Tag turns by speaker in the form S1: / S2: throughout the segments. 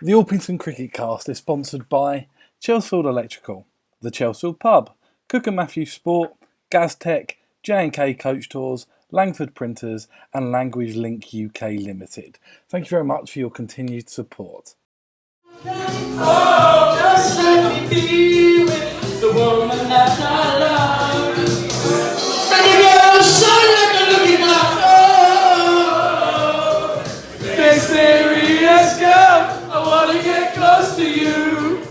S1: The Orpington Cricket Cast is sponsored by Chelsfield Electrical, the Chelsfield Pub, Cook and Matthews Sport, Gaztech, J&K Coach Tours, Langford Printers and Language Link UK Limited. Thank you very much for your continued support.
S2: Oh, just let me be with the woman that I love. Baby girl, shine like a looking glass. Oh, big serious girl, I wanna get close to you.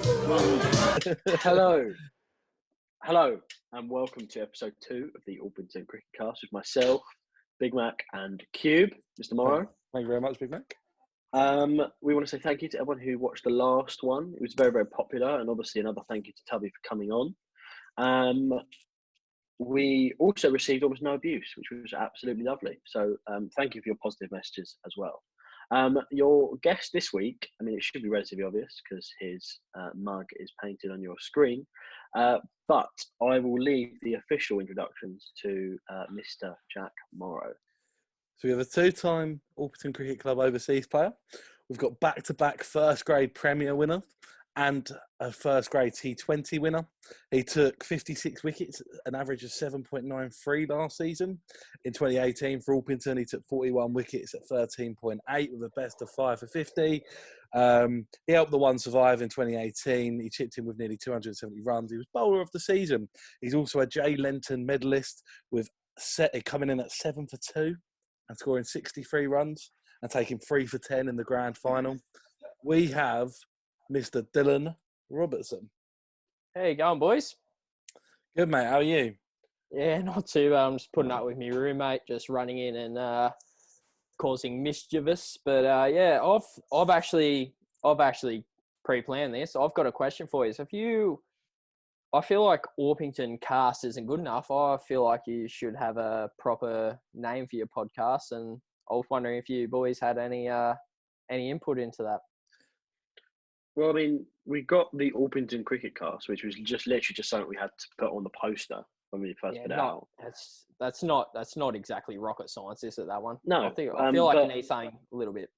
S3: Hello, and welcome to episode 2 of the Orpington Cricket Cast with myself, Big Mac, and Cube, Mr. Morrow.
S1: Thank you very much, Big Mac.
S3: We want to say thank you to everyone who watched the last one. It was very, very popular, and obviously another thank you to Tubby for coming on. We also received almost no abuse, which was absolutely lovely. So thank you for your positive messages as well. Your guest this week, I mean, it should be relatively obvious because his mug is painted on your screen, but I will leave the official introductions to Mr. Jack Morrow.
S1: So we have a two-time Orpington Cricket Club overseas player. We've got back-to-back first-grade Premier winner and a first-grade T20 winner. He took 56 wickets, an average of 7.93 last season. In 2018 for Orpington, he took 41 wickets at 13.8 with a best of 5 for 50. He helped the one survive in 2018. He chipped in with nearly 270 runs. He was bowler of the season. He's also a Jay Lenton medalist with coming in at 7 for 2. And scoring 63 runs and taking 3 for 10 in the grand final. We have Mr. Dylan Robertson.
S4: How you going, boys?
S1: Good, mate. How are you?
S4: Yeah, not too bad. I'm just putting up with my roommate, just running in and causing mischievous. But yeah, I've actually pre-planned this. I've got a question for you. So I feel like Orpington Cast isn't good enough. I feel like you should have a proper name for your podcast, and I was wondering if you boys had any input into that.
S3: Well, I mean, we got the Orpington Cricket Cast, which was just literally just something we had to put on the poster when we first put it out.
S4: That's not exactly rocket science, is it, that one?
S3: No,
S4: I feel like it needs something a little bit.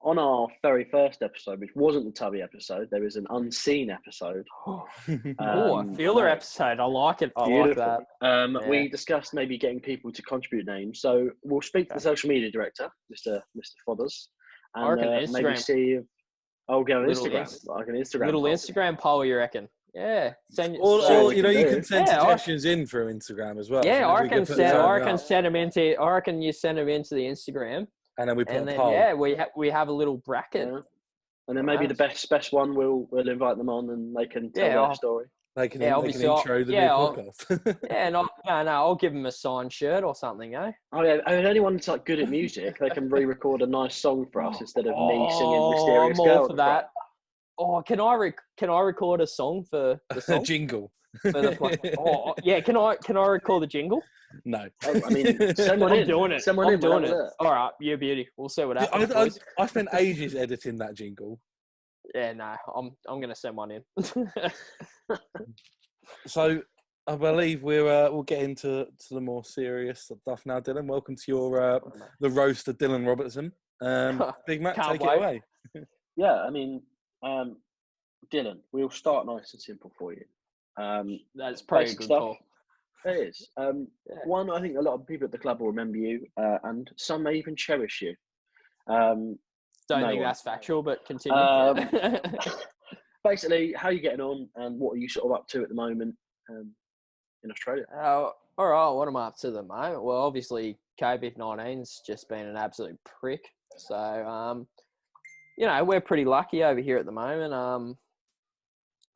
S3: On our very first episode, which wasn't the Tubby episode, there is an unseen episode.
S4: A filler episode. I like it. I
S3: Beautiful.
S4: like that.
S3: Yeah. We discussed maybe getting people to contribute names. So we'll speak to the social media director, Mr. Fodders, and maybe see if I'll get on Instagram. Like an Instagram.
S4: Little Instagram poll, you reckon? Yeah.
S1: Or you can send suggestions in through Instagram as well.
S4: Yeah, I reckon send them into. I reckon you send them into the Instagram.
S1: And then we put a poll.
S4: Yeah, we have a little bracket.
S3: Yeah. And then maybe the best one, we'll invite them on and they can tell their story.
S1: They can intro the new podcast.
S4: I'll give them a signed shirt or something, eh?
S3: Oh yeah, and anyone that's like good at music, they can re-record a nice song for us instead of me singing "Mysterious Girl."
S4: I'm all for that. Oh, can I record a song for the song?
S1: A jingle.
S4: For the yeah, can I record the jingle?
S1: No.
S3: I mean, someone
S4: I'm doing it. I'm doing it. All right, you're a beauty. We'll see what happens.
S1: I spent ages editing that jingle.
S4: Yeah, no, I'm gonna send one in.
S1: So I believe we'll get into the more serious stuff now, Dylan. Welcome to your the roast of Dylan Robertson. Big Mac, take it away.
S3: Yeah, I mean, Dylan, we'll start nice and simple for you.
S4: That's pretty good stuff.
S3: It is. One, I think a lot of people at the club will remember you, and some may even cherish you.
S4: Don't think that's factual, but continue.
S3: Basically, how are you getting on, and what are you sort of up to at the moment in Australia?
S4: All right, what am I up to at the moment? Well, obviously, COVID-19's just been an absolute prick. So, we're pretty lucky over here at the moment.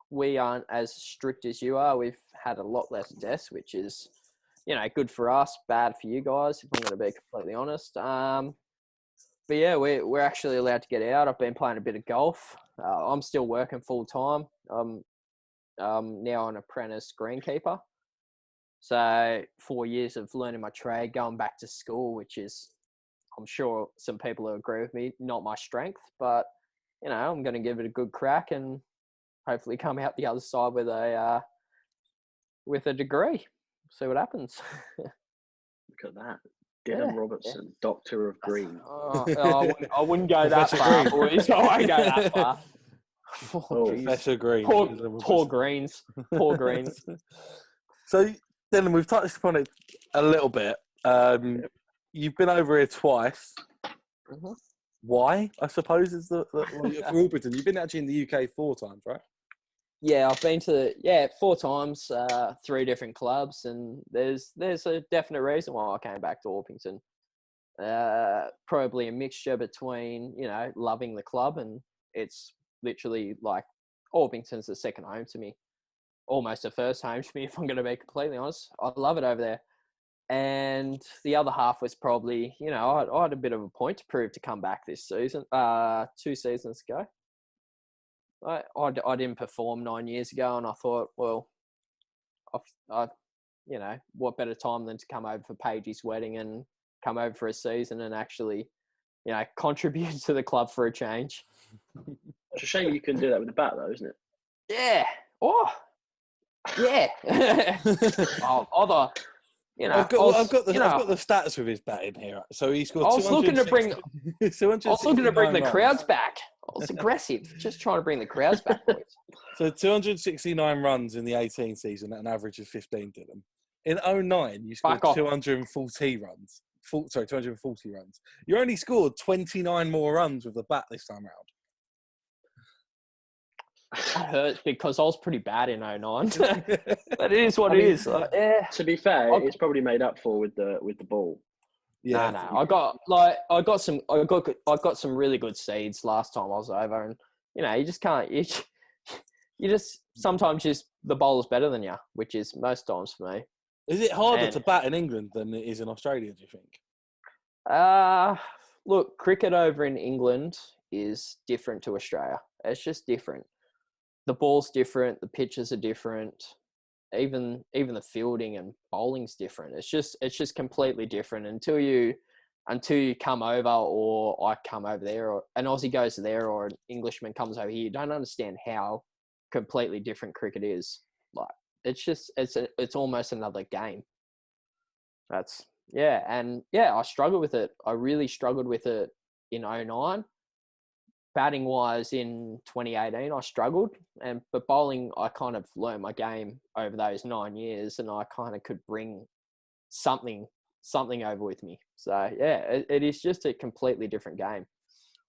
S4: We aren't as strict as you are. We've had a lot less deaths, which is, good for us, bad for you guys, if I'm going to be completely honest. But yeah, we're actually allowed to get out. I've been playing a bit of golf. I'm still working full time. I'm now an apprentice greenkeeper. So 4 years of learning my trade, going back to school, which is, I'm sure some people will agree with me, not my strength, but I'm going to give it a good crack and hopefully come out the other side with a degree. See what happens.
S3: Look at that. Dylan Robertson, Doctor of Green.
S4: I wouldn't go that
S1: Professor
S4: far,
S1: Green.
S4: boys. I won't go that far. Oh, jeez.
S1: Professor Green.
S4: Poor Greens. Poor Greens.
S1: So, Dylan, we've touched upon it a little bit. You've been over here twice.
S4: Mhm.
S1: Why, I suppose, is for Orpington? You've been actually in the UK 4 times, right?
S4: Yeah, I've been to 4 times, 3 different clubs, and there's a definite reason why I came back to Orpington. Probably a mixture between loving the club, and it's literally like Orpington's a second home to me, almost a first home to me if I'm going to be completely honest. I love it over there. And the other half was probably, I had a bit of a point to prove to come back this season, 2 seasons ago. I didn't perform 9 years ago, and I thought, well, what better time than to come over for Paige's wedding and come over for a season and actually, contribute to the club for a change.
S3: It's a shame you couldn't do that with the bat, though, isn't it?
S4: Yeah. Oh, yeah.
S1: I've got the stats with his bat in here. So he scored.
S4: I was looking to bring
S1: 269
S4: the
S1: runs.
S4: crowds back. I was aggressive, just trying to bring the crowds back, boys.
S1: So 269 runs in the 18 season at an average of 15, Dylan. In 09, you scored 240 runs. 240 runs. You only scored 29 more runs with the bat this time round.
S4: That hurts because I was pretty bad in 09. But it is what it is.
S3: To be fair, it's probably made up for with the ball.
S1: Yeah,
S4: no. I got some really good seeds last time I was over, and you just can't. You just sometimes the bowler's better than you, which is most times for me.
S1: Is it harder to bat in England than it is in Australia, do you think?
S4: Look, cricket over in England is different to Australia. It's just different. The ball's different. The pitches are different. Even the fielding and bowling's different. It's just completely different until you come over, or I come over there, or an Aussie goes there, or an Englishman comes over here. You don't understand how completely different cricket is. Like it's almost another game. I struggled with it. I really struggled with it in 09. Batting wise in 2018, I struggled, but bowling, I kind of learned my game over those 9 years, and I kind of could bring something over with me. So it is just a completely different game.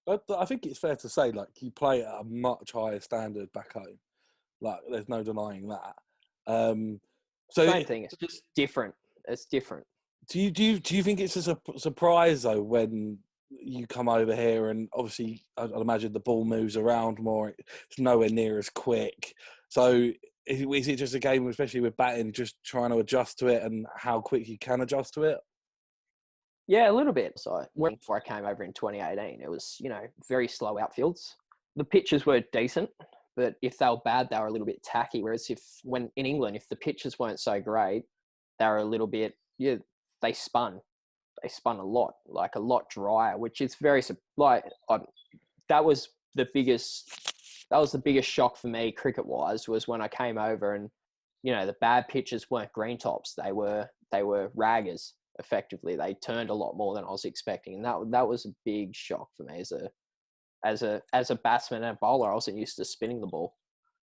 S1: But I think it's fair to say, like, you play at a much higher standard back home. Like, there's no denying that.
S4: Same thing. It's just different. It's different.
S1: Do you think it's a surprise though when you come over here, and obviously I'd imagine the ball moves around more, it's nowhere near as quick, so is it just a game, especially with batting, just trying to adjust to it and how quick you can adjust to it?
S4: Yeah, a little bit. So before I came over in 2018, it was very slow outfields. The pitches were decent, but if they were bad, they were a little bit tacky. Whereas when in England, if the pitches weren't so great, they were a little bit they spun a lot, like a lot drier, which is very that was the biggest shock for me cricket wise, was when I came over and the bad pitches weren't green tops, they were raggers. Effectively, they turned a lot more than I was expecting, and that was a big shock for me as a batsman and bowler. I wasn't used to spinning the ball.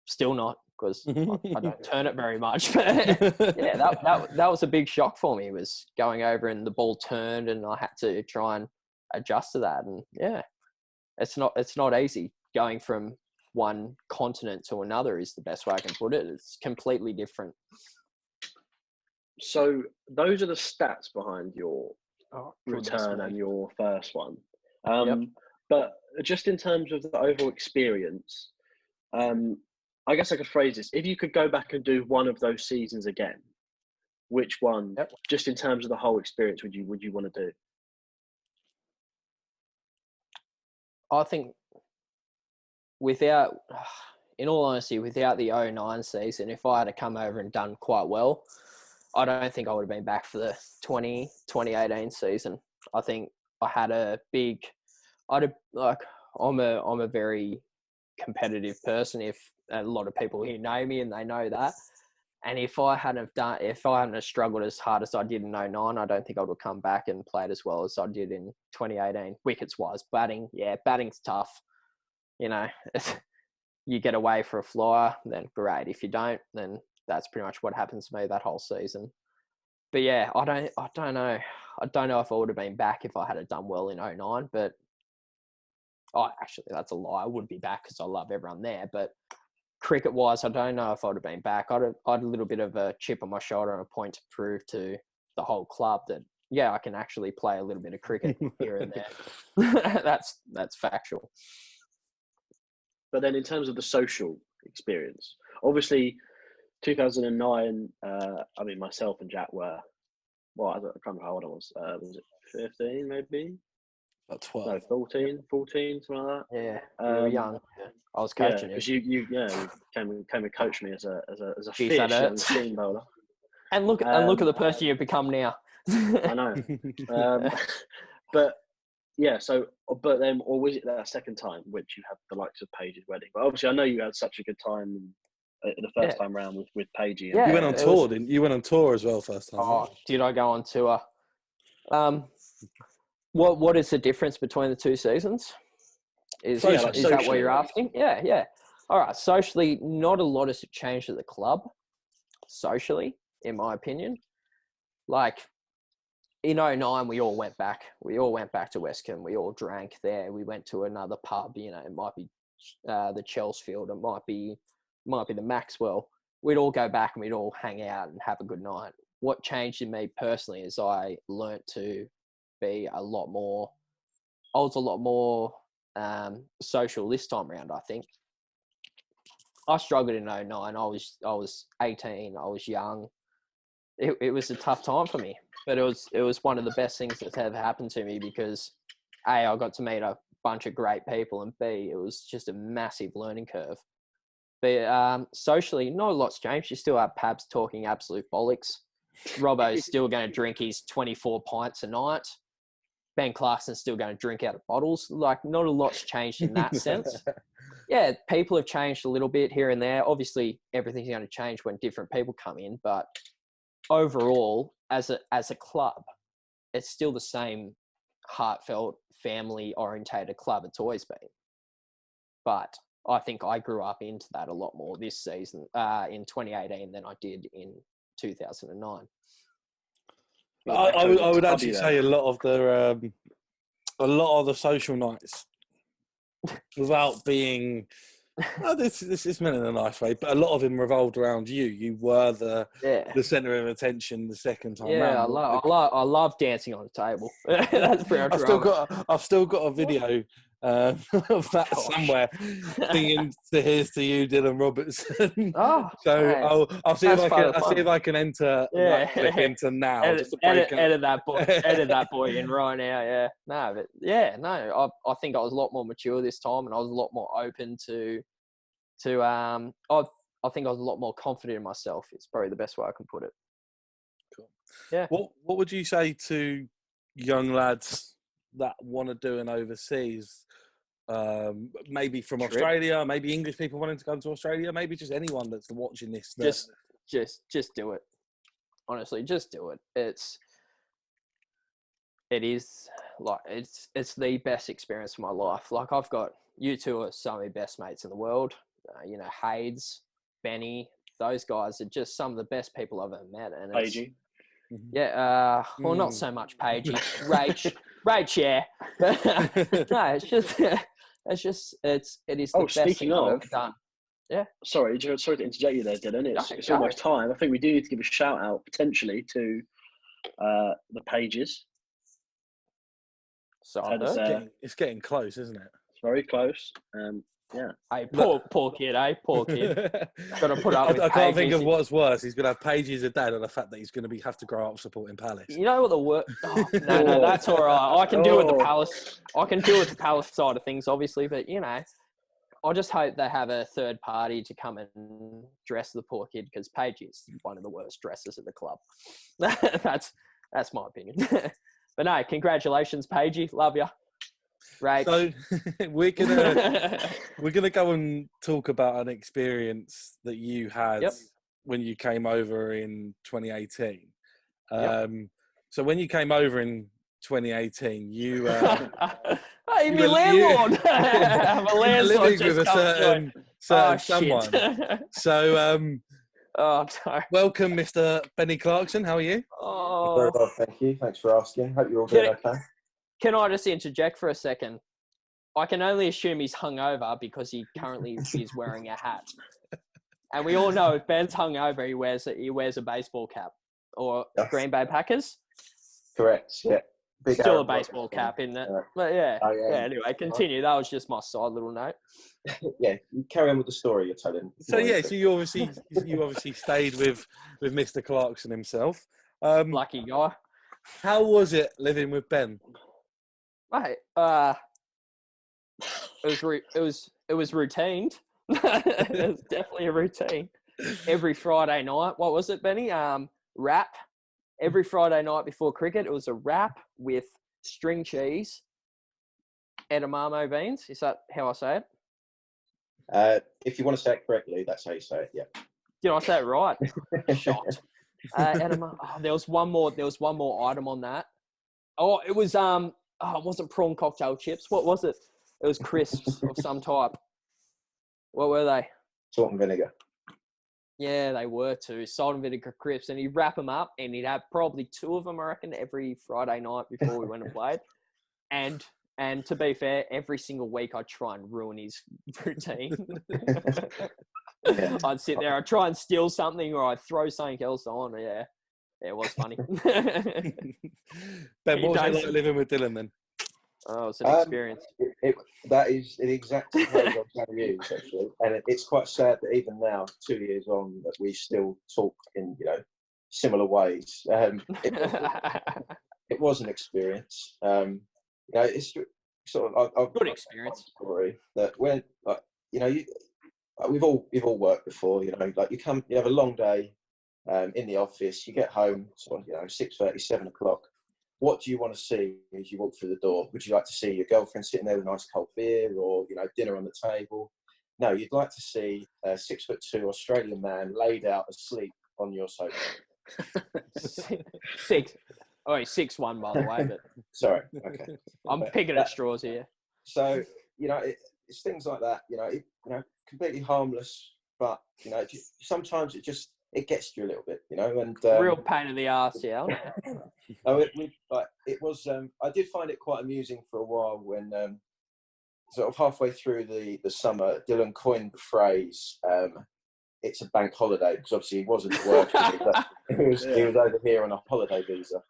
S4: Still not, because I don't turn it very much. But that was a big shock for me, was going over and the ball turned and I had to try and adjust to that. And it's not easy. Going from one continent to another is the best way I can put it. It's completely different.
S3: So those are the stats behind your return and your first one. But just in terms of the overall experience, I guess I could phrase this: if you could go back and do one of those seasons again, which one, just in terms of the whole experience, would you want to do?
S4: I think in all honesty, without the 09 season, if I had to come over and done quite well, I don't think I would have been back for the 2018 season. I think I had I'm a very competitive person. If a lot of people here know me and they know that, And if I hadn't have struggled as hard as I did in 09, I don't think I would have come back and played as well as I did in 2018. Wickets wise, batting's tough. You know, you get away for a flyer, then great. If you don't, then that's pretty much what happens to me that whole season. But yeah, I don't know. I don't know if I would have been back if I had done well in 09, but actually that's a lie. I would be back because I love everyone there, but cricket-wise, I don't know if I would have been back. I had a little bit of a chip on my shoulder and a point to prove to the whole club that, yeah, I can actually play a little bit of cricket here and there. That's factual.
S3: But then in terms of the social experience, obviously 2009, I mean, myself and Jack were, I can't remember how old I was. Was it 15 maybe?
S1: About 12.
S3: No, 14, something like that.
S4: Yeah, you were young. Yeah. I was coaching
S3: because you came and coached me as a
S4: Geez,
S3: fierce young seam bowler.
S4: And look at the person you've become now.
S3: I know. But yeah, but then, or was it that second time which you had the likes of Paige's wedding? But obviously, I know you had such a good time the first time round with Paigey.
S4: Yeah,
S1: you went on tour, didn't you? You went on tour as well first time.
S4: Oh, did I go on tour? What is the difference between the two seasons? Is that what you're asking? Yeah. All right. Socially, not a lot has changed at the club. Socially, in my opinion, like in 09, we all went back. We all went back to Westcombe. We all drank there. We went to another pub. You know, it might be the Chelsfield. It might be the Maxwell. We'd all go back and we'd all hang out and have a good night. What changed in me personally is I learnt to be a lot more social this time around. I think I struggled in 09. I was 18. I was young. It was a tough time for me, but it was one of the best things that's ever happened to me because A, I got to meet a bunch of great people, and B, it was just a massive learning curve. But socially, not a lot's changed. You still have Pabs talking absolute bollocks. Robbo's still going to drink his 24 pints a night. Ben Clarkson's still going to drink out of bottles. Like, not a lot's changed in that sense. Yeah, people have changed a little bit here and there. Obviously, everything's going to change when different people come in. But overall, as a club, it's still the same heartfelt, family-orientated club it's always been. But I think I grew up into that a lot more this season, in 2018, than I did in 2009.
S1: I would actually say a lot of the social nights, without being, this is meant in a nice way, but a lot of them revolved around you. You were the centre of attention the second time round.
S4: I love dancing on the table. That's pretty much
S1: I've still got a video of that somewhere, singing to "Here's to You," Dylan Robertson.
S4: Oh,
S1: so I'll see if I can enter that clip into now.
S4: Edit that boy in right now. Yeah, I think I was a lot more mature this time, and I was a lot more open to. I think I was a lot more confident in myself. It's probably the best way I can put it.
S1: Cool.
S4: Yeah.
S1: What would you say to young lads that want to do an overseas? Maybe from Australia, maybe English people wanting to come to Australia, maybe just anyone that's watching this.
S4: Just do it. Honestly, just do it. It's the best experience of my life. Like, I've got, you two are some of my best mates in the world. Hades, Benny, those guys are just some of the best people I've ever met. And
S3: Paigey.
S4: Yeah, well, not so much Paigey. Rach, yeah. No, it is the best thing I've ever done. Yeah.
S3: Sorry to interject you there, Dylan. It's almost time. I think we do need to give a shout out potentially to the Pages.
S1: So it's getting close, isn't it?
S3: It's very close. Yeah.
S4: Hey, poor kid. Got to put up with
S1: I can't think of what's worse. He's going to have Paige as a dad, and the fact that he's going to have to grow up supporting Palace.
S4: You know what the worst? No, that's all right. I can deal with the Palace. I can deal with the Palace side of things, obviously, but I just hope they have a third party to come and dress the poor kid, because Paige is one of the worst dressers at the club. That's my opinion. But no, congratulations, Paige. Love you. Right.
S1: So we're gonna go and talk about an experience that you had when you came over in 2018.
S4: Yep.
S1: So when you came over in 2018, you
S4: Hey,
S1: you
S4: me
S1: were-
S4: landlord.
S1: you-
S4: I'm a
S1: you were
S4: landlord
S1: living
S4: just
S1: with a
S4: come to
S1: certain
S4: Oh,
S1: someone.
S4: shit.
S1: So
S4: Oh, no.
S1: welcome, Mr. Benny Clarkson. How are you?
S5: Very
S4: Oh.
S5: well, thank you. Thanks for asking. Hope you're all doing okay.
S4: Can I just interject for a second? I can only assume he's hungover because he currently is wearing a hat. And we all know if Ben's hungover, he wears a baseball cap. Or
S5: Yes.
S4: Green Bay Packers.
S5: Correct. Yeah. Big
S4: Still a
S5: Aaron
S4: baseball
S5: Rodgers
S4: cap,
S5: fan.
S4: isn't it?
S5: Yeah.
S4: But yeah.
S5: Oh, yeah.
S4: Anyway, continue. That was just my side little note.
S5: Yeah. You carry on with the story you're telling. It's
S1: So
S5: more
S1: yeah, so
S5: interesting.
S1: you obviously stayed with Mr. Clarkson himself. How
S4: Lucky guy.
S1: was it living with Ben?
S4: Mate, it was routined. It was definitely a routine. Every Friday night, what was it, Benny? Wrap. Every Friday night before cricket, it was a wrap with string cheese, edamame beans. Is that how I say it?
S5: If you want to say it correctly, that's how you say it. Yeah.
S4: Did I say it right? Shocked. There was one more item on that. Oh, it was it wasn't prawn cocktail chips. What was it? It was crisps of some type. What were they?
S5: Salt and vinegar.
S4: Yeah, they were too. Salt and vinegar crisps, and he'd wrap them up, and he'd have probably 2 of them, I reckon, every Friday night before we went and played. And to be fair, every single week I'd try and ruin his routine.
S5: Yeah.
S4: I'd sit there, I'd try and steal something, or I'd throw something else on. Yeah, it was funny.
S1: Ben, what was it
S4: He
S1: like
S4: does.
S1: living with Dylan then?
S4: Oh, it's an experience.
S5: That is the exact phrase I was going to use, actually. And it's quite sad that even now, 2 years on, that we still talk in, similar ways. It was an experience. It's sort of I've
S4: Good experience.
S5: Story that when we've all worked before. You have a long day in the office. You get home, 6:30, 7 o'clock. What do you want to see as you walk through the door? Would you like to see your girlfriend sitting there with a nice cold beer, or dinner on the table? No, you'd like to see a 6'2" Australian man laid out asleep on your sofa.
S4: 6. Oh, he's 6'1", by the way, but
S5: Sorry, okay.
S4: I'm picking at straws here.
S5: So it's things like that. Completely harmless, but sometimes it gets to you a little bit. And
S4: Real pain in the arse, yeah.
S5: it was. I did find it quite amusing for a while when, sort of halfway through the summer, Dylan coined the phrase, "It's a bank holiday," because obviously he wasn't working. He was over here on a holiday visa.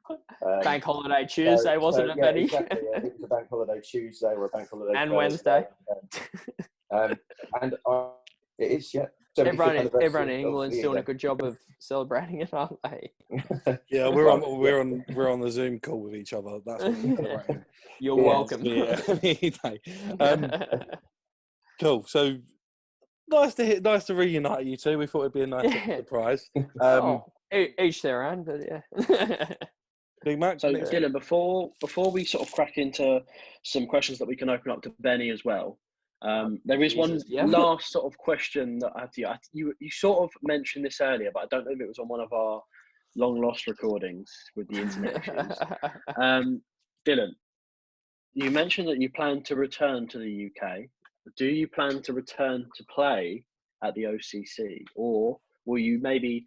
S4: Bank holiday Tuesday, wasn't it, Benny?
S5: Exactly. Yeah. It was a bank holiday Tuesday or a bank holiday
S4: And
S5: Thursday.
S4: Wednesday.
S5: It is, yeah.
S4: Everyone in England's doing a good job of celebrating it, aren't they?
S1: Yeah, we're on the Zoom call with each other. That's what we're celebrating.
S4: You're welcome.
S1: Yeah. Cool. So nice to reunite you two. We thought it'd be a nice surprise.
S4: Each their own, but yeah.
S1: Big Mac.
S3: So Dylan, before we sort of crack into some questions that we can open up to Benny as well, there is one last sort of question that I have to you. You sort of mentioned this earlier, but I don't know if it was on one of our long lost recordings with the internet issues. Dylan, you mentioned that you plan to return to the UK. Do you plan to return to play at the OCC, or will you maybe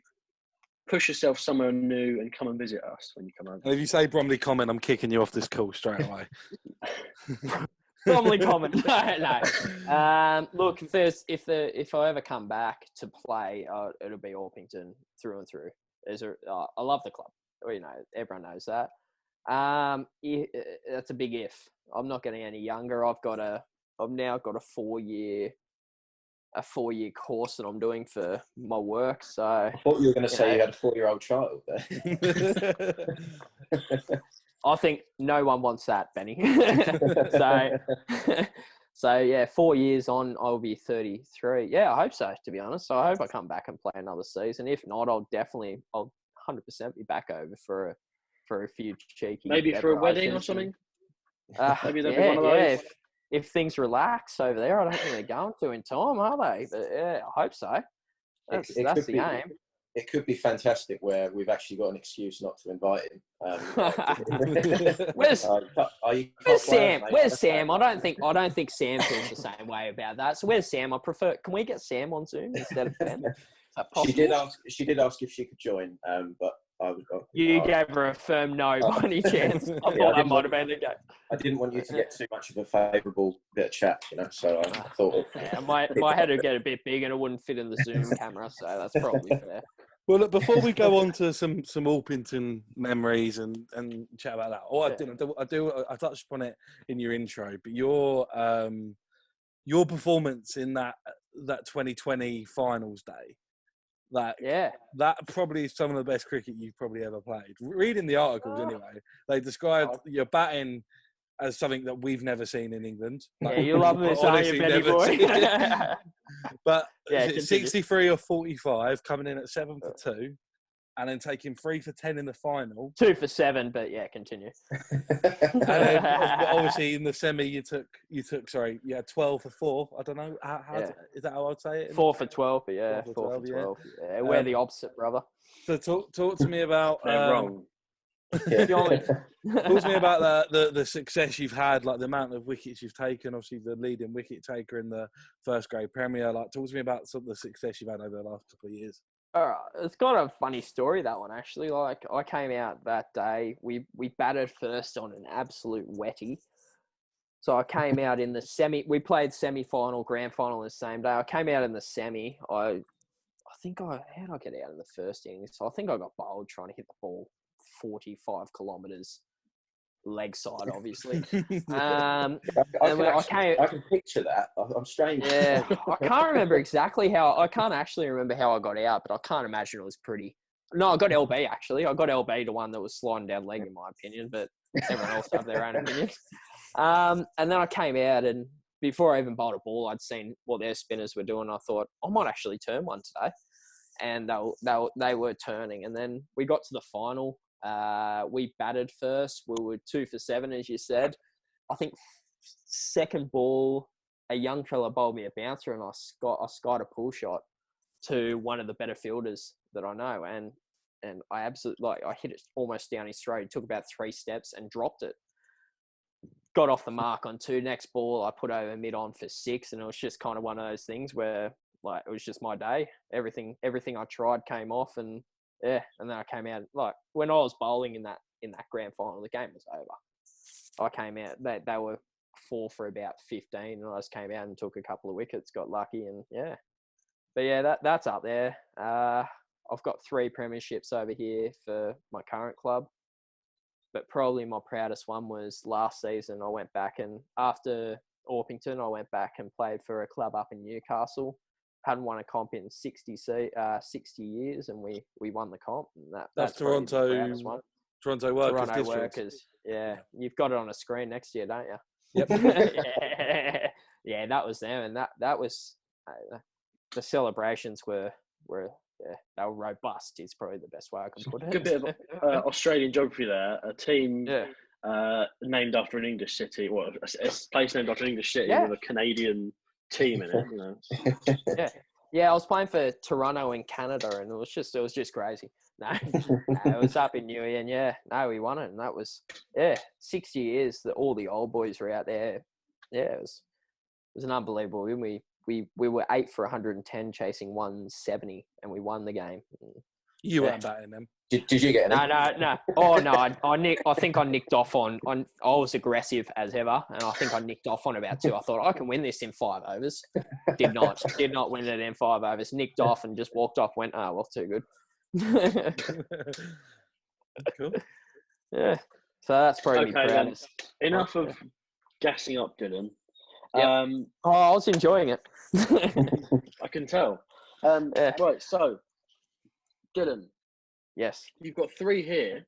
S3: push yourself somewhere new and come and visit us when you come over?
S1: And if you say Bromley comment, I'm kicking you off this call straight away.
S4: Bromley comment. No. Look, if I ever come back to play, it'll be Orpington through and through. I love the club. Everyone knows that. That's a big if. I'm not getting any younger. I've now got a 4-year course that I'm doing for my work. So
S5: I thought you were going to say you had a 4-year-old child there.
S4: I think no one wants that, Benny. So yeah, 4 years on, I'll be 33. Yeah, I hope so, to be honest. So I hope I come back and play another season. If not, I'll 100% be back over for a few cheeky.
S3: Maybe for a wedding or something. Maybe there'll be one of those.
S4: Yeah, if things relax over there, I don't think they're going to in time, are they? But yeah, I hope so. That's the aim.
S5: it could be fantastic where we've actually got an excuse not to invite him.
S4: Where's
S5: Where's
S4: Sam? Where's Sam? I don't think Sam feels the same way about that. So where's Sam? Can we get Sam on Zoom instead of Ben? Is that possible?
S5: She did ask if she could join, but
S4: you gave her a firm no by any chance. I thought that might have been the case.
S5: I didn't want you to get too much of a favourable bit of chat, so I thought.
S4: Yeah, my head would get a bit big and it wouldn't fit in the Zoom camera, so that's probably fair.
S1: Well, look, before we go on to some Orpington memories and chat about that, I touched upon it in your intro, but your performance in that 2020 finals day, that probably is some of the best cricket you've probably ever played. Reading the articles anyway, they described your batting as something that we've never seen in England.
S4: Yeah, you love this, aren't you, Benny boy?
S1: But 63 or 45, coming in at 7 for 2, and then taking 3 for 10 in the final.
S4: 2 for 7, but yeah, continue.
S1: And then obviously in the semi, you had 12 for 4. I don't know is that how I'd say it?
S4: 4 for 12, but yeah, 4 for 12. Yeah, we're the opposite, brother.
S1: So talk to me about.
S3: Wrong.
S1: Talk to me about the success you've had, like the amount of wickets you've taken. Obviously, the leading wicket taker in the first grade Premier. Like, talk to me about some of the success you've had over the last couple of years.
S4: All right, it's got a funny story, that one, actually. Like, I came out that day. We batted first on an absolute wetty. So I came out in the semi. We played semi-final, grand final the same day. I came out in the semi. How did I get out in the first innings? So I think I got bowled trying to hit the ball 45 kilometres leg side, obviously.
S5: I can picture that. I'm strange.
S4: Yeah, I can't remember exactly I can't actually remember how I got out, but I can't imagine it was pretty. No, I got LB, actually. I got LB to one that was sliding down leg, in my opinion, but everyone else have their own opinions. And then I came out, and before I even bowled a ball, I'd seen what their spinners were doing. I thought, I might actually turn one today. And they were turning. And then we got to the final. We batted first. We were 2 for 7, as you said. I think second ball, a young fella bowled me a bouncer, and I skied a pull shot to one of the better fielders that I know, and I absolutely I hit it almost down his throat. It took about 3 steps and dropped it. Got off the mark on 2. Next ball, I put over mid on for 6, and it was just kind of one of those things where it was just my day. Everything I tried came off, and yeah, and then I came out. Like, when I was bowling in that grand final, the game was over. I came out. They were 4 for about 15, and I just came out and took a couple of wickets, got lucky, and yeah. But yeah, that's up there. I've got 3 premierships over here for my current club, but probably my proudest one was last season. I went back, and after Orpington, I went back and played for a club up in Newcastle. Hadn't won a comp in 60 years, and we won the comp. And that's
S1: Toronto. Toronto Workers.
S4: Toronto Workers. Yeah, you've got it on a screen next to you, don't you?
S1: Yep.
S4: Yeah, that was them, and that was the celebrations were they were robust. Is probably the best way I can put it.
S3: Good bit of Australian geography there. A team named after an English city, a place named after an English city with a Canadian team in it. You know.
S4: Yeah. I was playing for Toronto in Canada, and it was just crazy. No, it was up in Newey, and we won it, and that was 60 years that all the old boys were out there. Yeah, it was an unbelievable win. We were 8 for 110, chasing 170, and we won the game.
S1: You weren't batting them.
S5: Did you get any?
S4: No. Oh no, I think I nicked off on. I was aggressive as ever, and I think I nicked off on about 2. I thought I can win this in 5 overs. Did not win it in 5 overs. Nicked off and just walked off. Went, too good.
S1: Cool.
S4: Yeah. So that's probably proudest.
S3: Enough of gassing up, Dylan.
S4: Yep. I was enjoying it.
S3: I can tell. Right, so Dylan.
S4: Yes.
S3: You've got 3 here,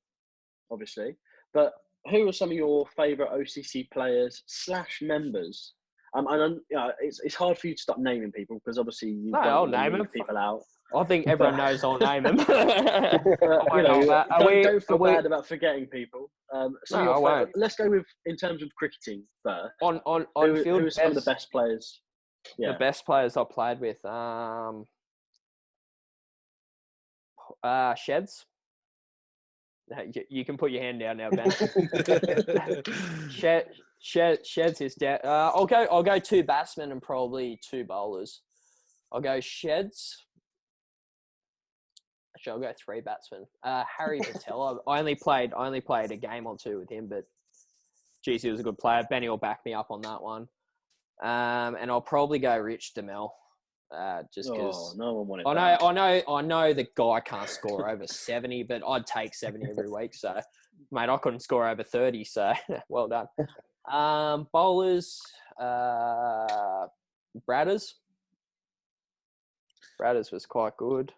S3: obviously, but who are some of your favourite OCC players / members? And it's hard for you to start naming people because obviously you
S4: I'll name them.
S3: People out.
S4: I think everyone knows I'll name them.
S3: Don't feel bad about forgetting people. Let's go with in terms of cricketing first.
S4: On
S3: who
S4: field,
S3: are some of the best players? Yeah.
S4: The best players I played with. Sheds. You can put your hand down now, Ben. Sheds is down. I'll go 2 batsmen and probably 2 bowlers. I'll go Sheds. Actually, I'll go 3 batsmen. Harry Patel. I only played a game or 2 with him, but geez, he was a good player. Benny will back me up on that one. And I'll probably go Rich Demel. Just because
S3: no one wanted that.
S4: I know the guy can't score over 70, but I'd take 70 every week. So, mate, I couldn't score over 30. So, well done. Bowlers, Bradders. Bradders was quite good.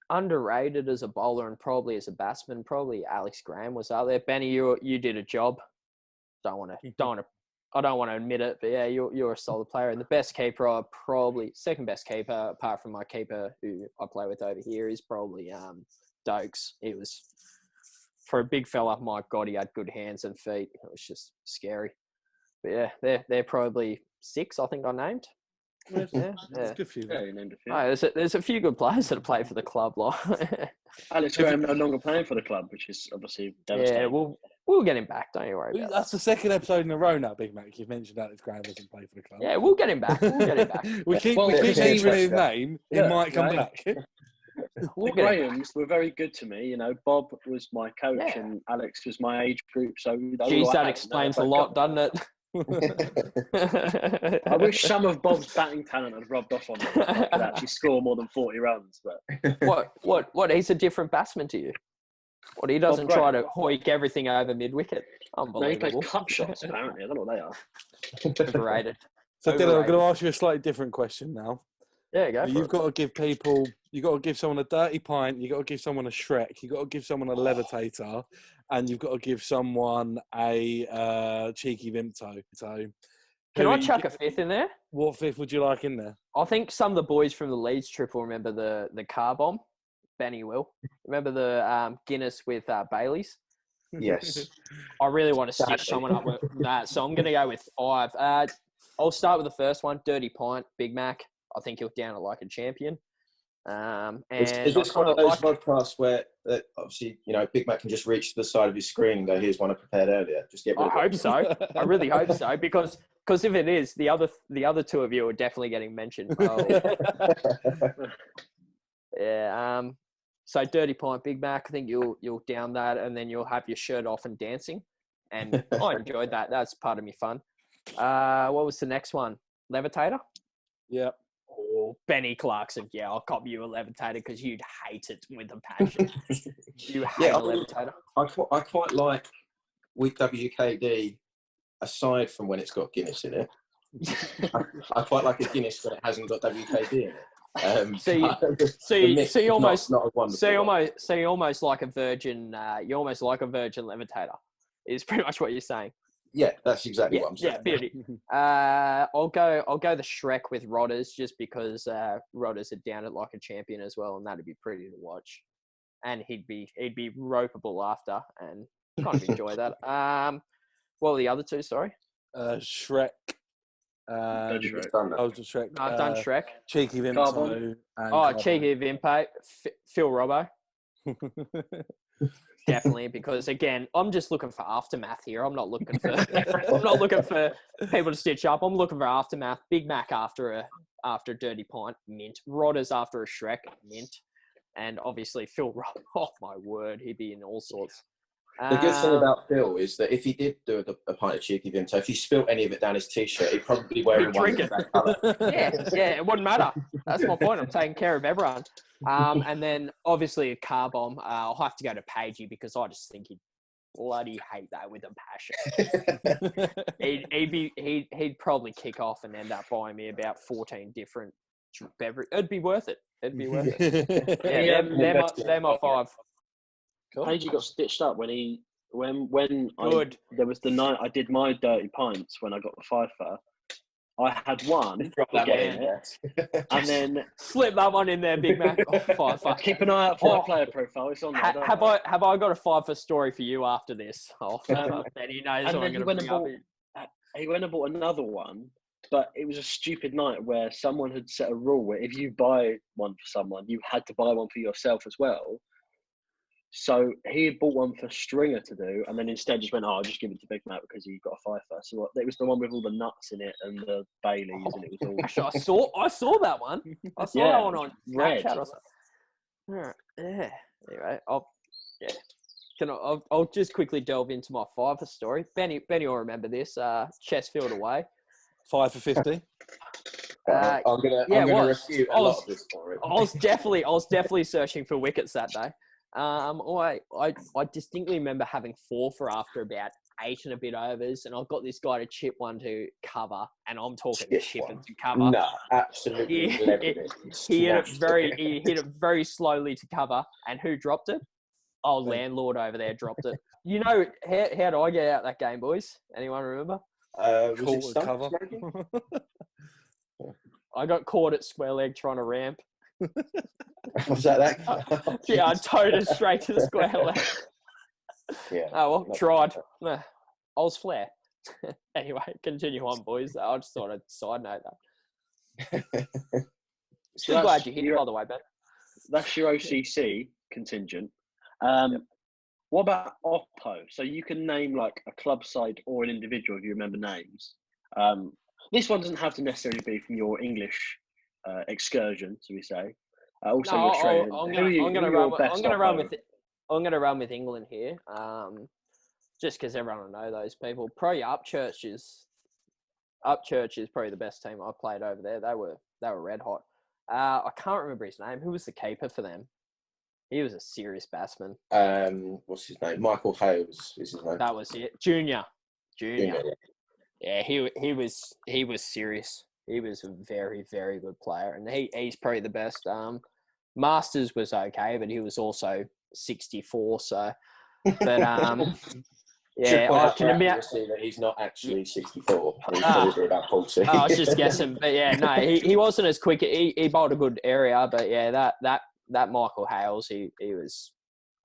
S4: Underrated as a bowler and probably as a batsman, probably Alex Graham was out there. Benny, you did a job. I don't want to admit it, but yeah, you're a solid player. And the best keeper, second best keeper, apart from my keeper who I play with over here, is probably Dokes. He was, for a big fella, my God, he had good hands and feet. It was just scary. But yeah, they're probably 6, I think I named. Yeah.
S1: That's good for you.
S3: Yeah, you named a few.
S4: Oh, there's a few good players that have played for the club.
S3: Alex Graham no longer playing for the club, which is obviously devastating.
S4: Yeah, we'll get him back. Don't you worry about that.
S1: That's the second episode in a row now, Big Mac. You've mentioned Alex Graham doesn't play for the club.
S4: Yeah, we'll get him back.
S1: we keep naming his name. He might come back.
S3: The Grahams were very good to me. You know, Bob was my coach and Alex was my age group. So
S4: that explains a lot, doesn't it?
S3: I wish some of Bob's batting talent had rubbed off on him. I could actually score more than 40 runs. But
S4: what? He's a different batsman to you. What, he doesn't try to hoik everything over mid-wicket? Unbelievable.
S3: No, he plays cut shots, apparently. I don't know what they are.
S4: Overrated.
S1: So, Dylan, I'm going to ask you a slightly different question now.
S4: Yeah, go for
S1: You've got to give people, you've got to give someone a dirty pint, you've got to give someone a Shrek, you've got to give someone a levitator, and you've got to give someone a cheeky Vimto. So,
S4: can I chuck a 5th in there?
S1: What 5th would you like in there?
S4: I think some of the boys from the Leeds trip will remember the car bomb. Benny will. Remember the Guinness with Bailey's?
S5: Yes.
S4: I really want to stitch someone up with that, so I'm going to go with 5. I'll start with the first one, Dirty Pint, Big Mac. I think he'll down it like a champion. And
S5: is this one of those podcasts where, obviously, you know, Big Mac can just reach to the side of his screen and go, "Here's one I prepared earlier." Just get rid of it.
S4: I hope so. I really hope so, because if it is, the other 2 of you are definitely getting mentioned. Oh. Yeah. So Dirty Pint, Big Mac. I think you'll down that, and then you'll have your shirt off and dancing. And I enjoyed that. That's part of me fun. What was the next one? Levitator.
S1: Yeah.
S4: Oh, Benny Clarkson. Yeah, I'll cop you a levitator because you'd hate it with a passion. You hate a levitator.
S5: I quite like with WKD, aside from when it's got Guinness in it. I quite like a Guinness when it hasn't got WKD in it. So you
S4: almost like a virgin. You almost like a virgin levitator. Is pretty much what you're saying.
S5: Yeah, that's exactly what I'm saying.
S4: Yeah, beauty. I'll go the Shrek with Rodders just because Rodders are down it like a champion as well, and that'd be pretty to watch. And he'd be ropeable after, and kind of enjoy that. What were the other 2? Sorry.
S1: Shrek.
S3: Shrek.
S1: Shrek.
S4: I've done Shrek.
S1: Cheeky Vimto.
S4: Cheeky Vimpo. Phil Robbo. Definitely, because again, I'm just looking for aftermath here. I'm not looking for people to stitch up. I'm looking for aftermath. Big Mac after Dirty Pint, mint. Rodders after a Shrek, mint. And obviously Phil Rob. Oh my word, he'd be in all sorts.
S5: The good thing about Phil is that if he did do a pint of cheeky Vimto, if he spilt any of it down his t-shirt, he'd probably be wearing one.
S4: Yeah, it wouldn't matter. That's my point. I'm taking care of everyone. And then obviously a car bomb. I'll have to go to Pagey because I just think he'd bloody hate that with a passion. He'd probably kick off and end up buying me about 14 different beverages. It'd be worth it. Yeah, they're my 5.
S3: Cool. Pagey got stitched up when there was the night I did my dirty pints when I got the fifer. I had one and then
S4: slip that one in there, Big Mac. Fifer.
S3: Keep an eye out for my player profile. It's on there.
S4: Have I got a fifer story for you after this? Then he knows what I'm going to bring up.
S3: He went and bought another one, but it was a stupid night where someone had set a rule where if you buy one for someone, you had to buy one for yourself as well. So he had bought one for Stringer to do, and then instead just went, "Oh, I'll just give it to Big Mac because he got a fifer." So it was the one with all the nuts in it and the Baileys, and it was all
S4: Actually, I saw that one. I saw that one on
S3: red.
S4: Snapchat or something. Yeah. Anyway, I'll just quickly delve into my fiver story. Benny will remember this. Chesterfield away.
S1: 5 for 50.
S5: I'm gonna refute a lot of this story.
S4: I was definitely searching for wickets that day. I distinctly remember having 4 for after about 8 and a bit overs, and I've got this guy to chip one to cover, and I'm talking chipping to cover.
S5: No, absolutely.
S4: He hit it very slowly to cover, and who dropped it? Oh, landlord over there dropped it. You know, how did I get out that game, boys? Anyone remember?
S5: Was it
S1: Cool
S5: Starc,
S1: cover.
S5: maybe?
S4: I got caught at square leg trying to ramp.
S5: Was that?
S4: Yeah, I towed it straight to the square leg.
S5: Yeah.
S4: Oh, well, tried. I was flair. Anyway, continue on, boys. I just thought I'd side note that. Still glad you hit it, by the way, Ben.
S3: That's your OCC contingent. What about Oppo? So you can name like a club side or an individual if you remember names. This one doesn't have to necessarily be from your English excursion, so we say. Also, your Australian. I'm
S4: going to run with England here, just because everyone will know those people. Probably Upchurch is probably the best team I played over there. They were red hot. I can't remember his name. Who was the keeper for them? He was a serious batsman.
S5: What's his name? Michael Hales is his name.
S4: That was it. Junior. Yeah, he was serious. He was a very, very good player, and he's probably the best. Masters was okay, but he was also 64. So, but yeah,
S5: I can admit that he's not actually 64. He's probably about 40.
S4: I was just guessing, but yeah, no, he wasn't as quick. He bowled a good area, but yeah, that Michael Hales, he was.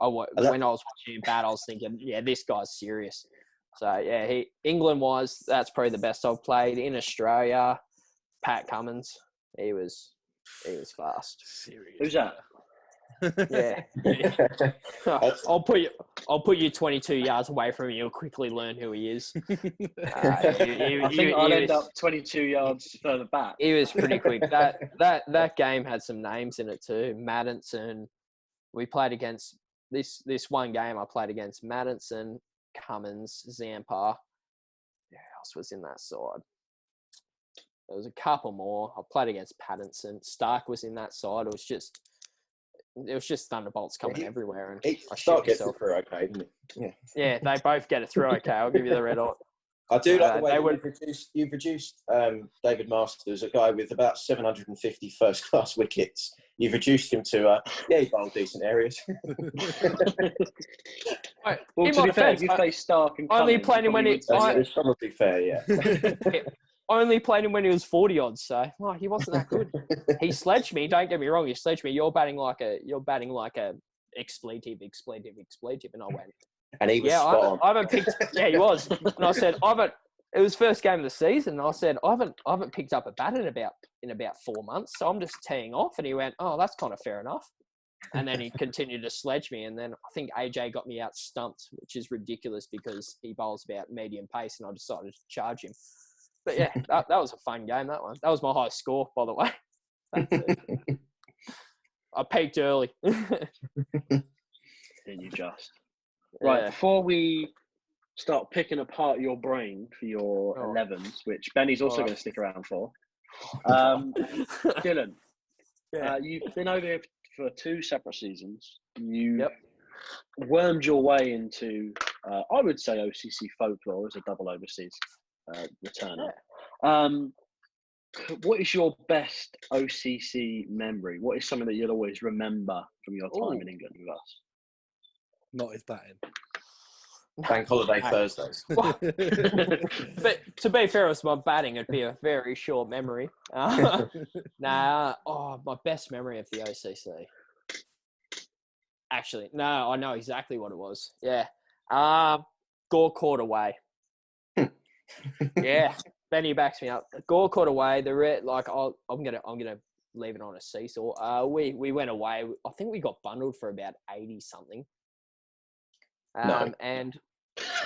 S4: When I was watching him bat, I was thinking, yeah, this guy's serious. So yeah, England-wise, that's probably the best I've played. In Australia, Pat Cummins, he was fast.
S1: Serious.
S3: Who's that?
S4: Yeah. I'll put you 22 yards away from you. You'll quickly learn who he is.
S3: I think I'll end up 22 yards further back.
S4: He was pretty quick. That game had some names in it too. Maddinson. We played against this one game. I played against Maddinson, Cummins, Zampa. Who else was in that side? There was a couple more. I played against Pattinson. Starc was in that side. It was just thunderbolts coming everywhere. And
S5: Starc gets it through okay, didn't it?
S4: Yeah, they both get it through okay. I'll give you the red hot.
S5: I do like the way you've reduced David Masters, a guy with about 750 first-class wickets. You've reduced him to, he bowled decent areas.
S3: Well, to be fair, if you face Starc and Cummins,
S4: only played him when
S5: it's probably fair, yeah.
S4: I only played him when he was 40 odds, so he wasn't that good. He sledged me. Don't get me wrong. He sledged me. You're batting like a expletive, and I went.
S5: And he was spot on.
S4: I haven't picked. Yeah, he was. And I said, It was first game of the season. And I said, I haven't picked up a bat in about 4 months, so I'm just teeing off. And he went, oh, that's kind of fair enough. And then he continued to sledge me. And then I think AJ got me out stumped, which is ridiculous because he bowls about medium pace, and I decided to charge him. But yeah, that was a fun game, that one. That was my highest score, by the way. I peaked early.
S3: Then you just. Right, before we start picking apart your brain for your 11s, which Benny's also going to stick around for, Dylan, you've been over here for 2 separate seasons. You wormed your way into, I would say, OCC folklore as a double overseas returner. What is your best OCC memory? What is something that you'll always remember from your time in England with us?
S1: Not his batting.
S5: Bank holiday Thursdays.
S4: But to be fair, with my batting, it'd be a very short memory. My best memory of the OCC. Actually, no, I know exactly what it was. Yeah. Gore Court away. Yeah. Benny backs me up. Gore caught away. I'm gonna leave it on a seesaw. We went away. I think we got bundled for about 80 something.
S5: No.
S4: And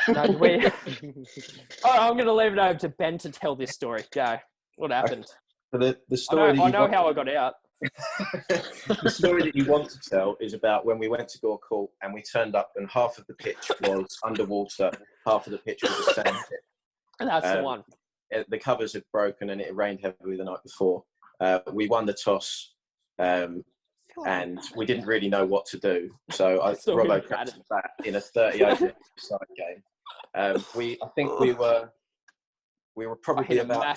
S4: no, we. I'm gonna leave it over to Ben to tell this story. Go. What happened?
S5: The story
S4: I know how I got out.
S5: The story that you want to tell is about when we went to Gore Court and we turned up and half of the pitch was underwater, half of the pitch was a sand pit.
S4: That's the one.
S5: The covers had broken and it rained heavily the night before. We won the toss and we didn't really know what to do. So Robbo captained that in a 30-over side game. I think we were probably about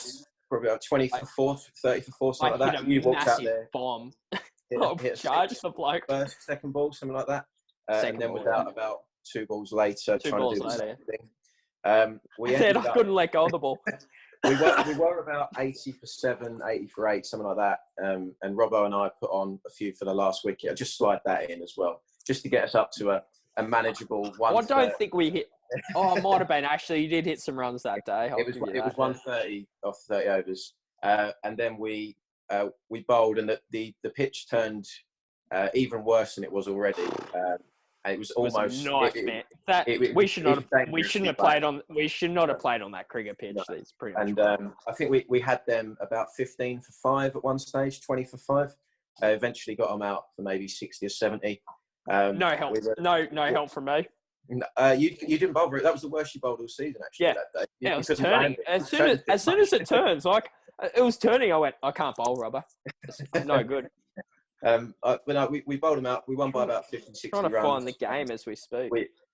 S5: 20 for 4, 30 for 4, something like that. You walked out there.
S4: Bomb.
S5: Hit
S4: Charge the bloke.
S5: First, second ball, something like that. And then was out about 2 balls later.
S4: I couldn't let go of the ball.
S5: we were about 80 for 7, 80 for 8, something like that. And Robbo and I put on a few for the last wicket. I just slide that in as well, just to get us up to a manageable one.
S4: I don't think we hit. Oh, it might have been actually. You did hit some runs that day.
S5: It was 130 off 30 overs, and then we bowled, and the pitch turned even worse than it was already. And it was almost
S4: nightmare. We should not have played on that cricket pitch. No. It's pretty much.
S5: And I think we had them about 15 for 5 at one stage, 20 for 5. Eventually got them out for maybe 60 or 70.
S4: No help. No help from me.
S5: You didn't bowl very. That was the worst you bowled all seaon, actually.
S4: Yeah,
S5: that day.
S4: Yeah, it was turning. As soon as it turns, like it was turning, I went, I can't bowl, rubber. It's no good.
S5: But no, we bowled them out. We won by about 50, 60
S4: trying to
S5: runs.
S4: find the game as we speak.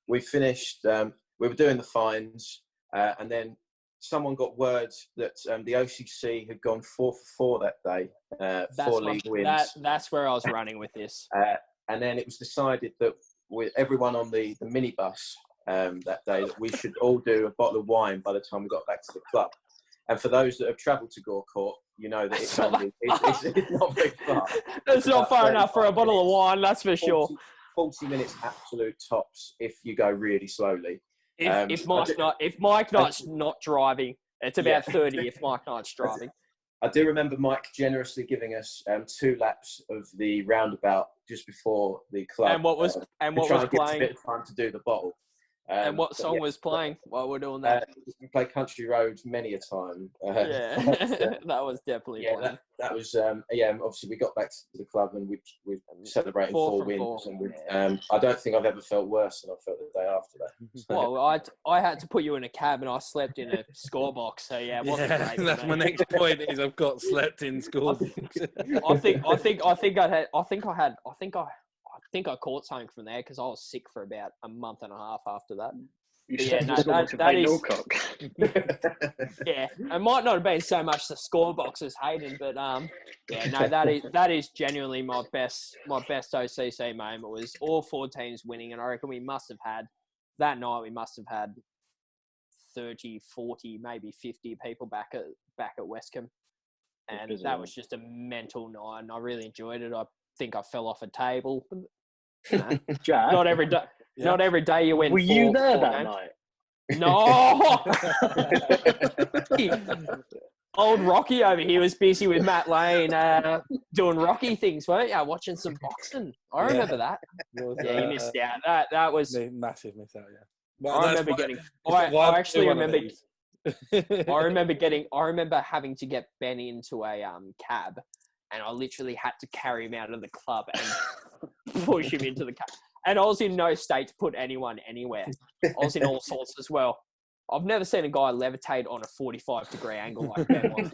S5: We finished. We were doing the fines, and then someone got word that the OCC had gone 4 for 4 that day. 4 league wins.
S4: That's where I was running with this.
S5: And then it was decided that with everyone on the minibus that day, that we should all do a bottle of wine by the time we got back to the club. And for those that have travelled to Gore Court, you know that it's not very far.
S4: It's not far enough for a bottle of wine, that's for sure.
S5: 40 minutes absolute tops if you go really slowly.
S4: If Mike Knight's not driving, it's about 30 if Mike Knight's driving.
S5: I do remember Mike generously giving us 2 laps of the roundabout just before the club.
S4: And what was playing?
S5: A bit of time to do the bottle.
S4: And what song was playing while we're doing that?
S5: We played Country Roads many a time.
S4: That was definitely playing.
S5: That was obviously we got back to the club and we celebrated 4 wins, and I don't think I've ever felt worse than I felt the day after that.
S4: Well, I had to put you in a cab and I slept in a score box. So it wasn't great.
S1: That's my next point. Is I've got slept in score box. I think I caught something from there because I was sick for about a month and a half after that. Yeah, it might not have been so much the score box as Hayden, but that is genuinely my best OCC moment. Was all 4 teams winning, and I reckon we must have had 30, 40, maybe 50 people back at Westcombe, and that was just a mental night, and I really enjoyed it. I think I fell off a table.
S3: Jack,
S4: not every day. Yeah. Not every day you win.
S3: Were you there that night?
S4: No. Old Rocky over here was busy with Matt Lane doing Rocky things, weren't you? Watching some boxing. I remember that. Yeah, you missed out. That was
S1: massive miss out. Yeah.
S4: Well, I remember getting. I remember having to get Ben into a cab. And I literally had to carry him out of the club and push him into the cab. And I was in no state to put anyone anywhere. I was in all sorts as well. I've never seen a guy levitate on a 45-degree angle like Ben was.